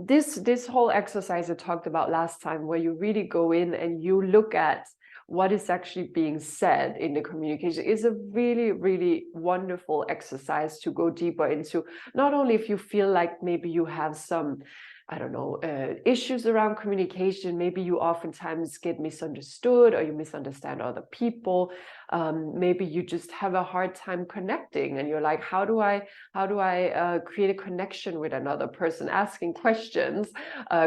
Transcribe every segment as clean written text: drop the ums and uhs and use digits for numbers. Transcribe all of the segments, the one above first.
this whole exercise I talked about last time, where you really go in and you look at what is actually being said in the communication, is a really, really wonderful exercise to go deeper into. Not only if you feel like maybe you have some, I don't know, issues around communication, maybe you oftentimes get misunderstood or you misunderstand other people. Maybe you just have a hard time connecting and you're like, how do I create a connection with another person? Asking questions,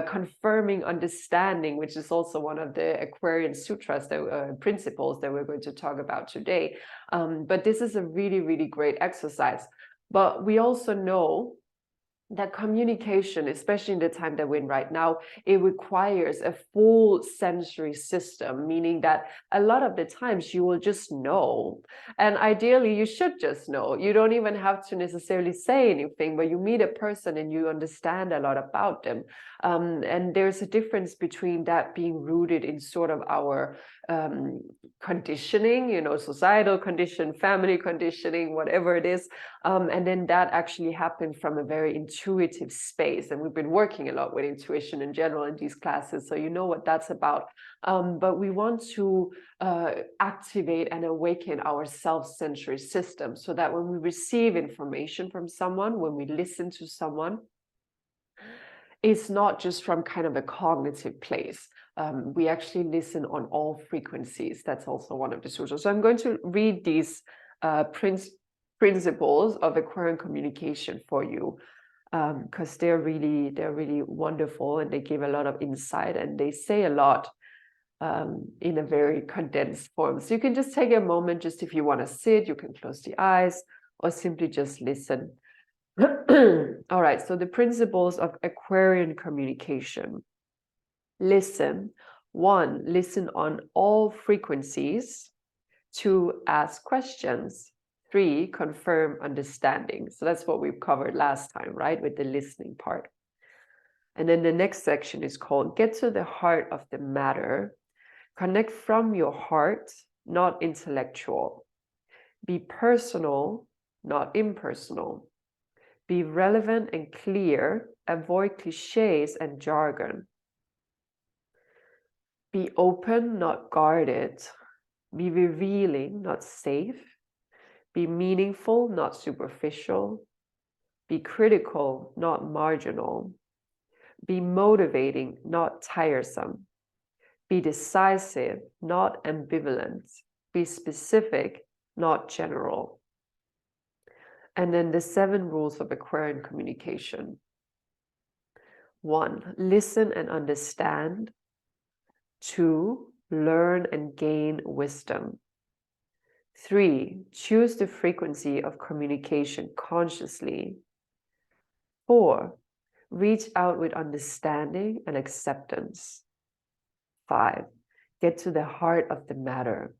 confirming understanding, which is also one of the Aquarian sutras, the principles that we're going to talk about today. But this is a really, really great exercise. But we also know that communication, especially in the time that we're in right now, it requires a full sensory system, meaning that a lot of the times you will just know. And ideally, you should just know. You don't even have to necessarily say anything, but you meet a person and you understand a lot about them. And there's a difference between that being rooted in sort of our conditioning, societal condition, family conditioning, whatever it is. And then that actually happened from a very intuitive space. And we've been working a lot with intuition in general in these classes, so you know what that's about. But we want to activate and awaken our self-sensory system so that when we receive information from someone, when we listen to someone, it's not just from kind of a cognitive place. We actually listen on all frequencies. That's also one of the sutras. So I'm going to read these principles of Aquarian communication for you, because they're really wonderful, and they give a lot of insight, and they say a lot in a very condensed form. So you can just take a moment, just if you want to sit, you can close the eyes or simply just listen. All right, so the principles of Aquarian communication. Listen. 1, listen on all frequencies. 2, ask questions. 3, confirm understanding. So that's what we've covered last time, right, with the listening part. And then the next section is called Get to the Heart of the Matter. Connect from your heart, not intellectual. Be personal, not impersonal. Be relevant and clear. Avoid cliches and jargon. Be open, not guarded. Be revealing, not safe. Be meaningful, not superficial. Be critical, not marginal. Be motivating, not tiresome. Be decisive, not ambivalent. Be specific, not general. And then the 7 rules of Aquarian communication. 1, listen and understand. 2, learn and gain wisdom. 3, choose the frequency of communication consciously. 4, reach out with understanding and acceptance. 5, get to the heart of the matter.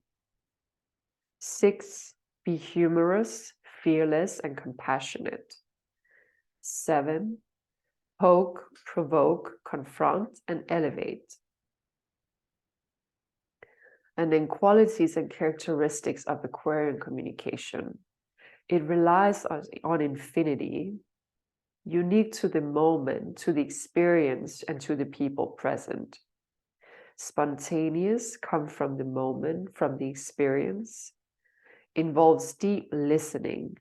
6, be humorous, fearless, and compassionate. 7, poke, provoke, confront, and elevate. And then qualities and characteristics of Aquarian communication. It relies on infinity, unique to the moment, to the experience, and to the people present. Spontaneous, come from the moment, from the experience. Involves deep listening.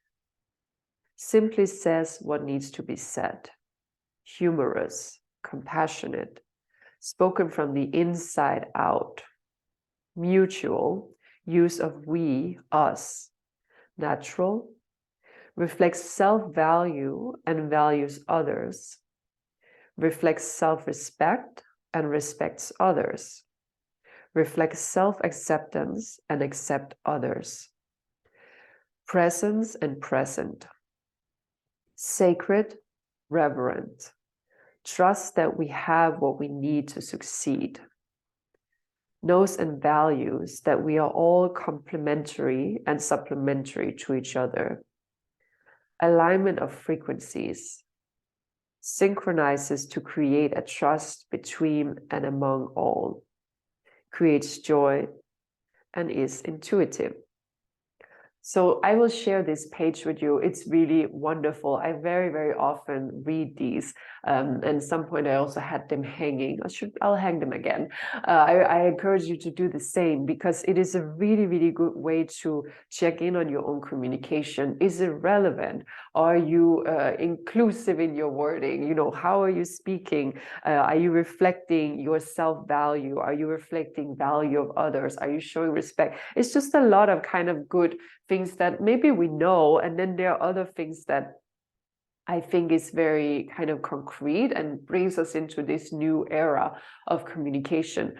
Simply says what needs to be said. Humorous, compassionate, spoken from the inside out. Mutual, use of we, us. Natural, reflects self-value and values others. Reflects self-respect and respects others. Reflects self-acceptance and accept others. Presence and present. Sacred, reverent. Trust that we have what we need to succeed. Knows and values that we are all complementary and supplementary to each other. Alignment of frequencies. Synchronizes to create a trust between and among all. Creates joy and is intuitive. So I will share this page with you. It's really wonderful. I very, very often read these And some point I also had them hanging. I'll hang them again. I encourage you to do the same, because it is a really, really good way to check in on your own communication. Is it relevant? Are you inclusive in your wording? You know, how are you speaking? Are you reflecting your self-value? Are you reflecting value of others? Are you showing respect? It's just a lot of kind of good things that maybe we know, and then there are other things that I think is very kind of concrete and brings us into this new era of communication.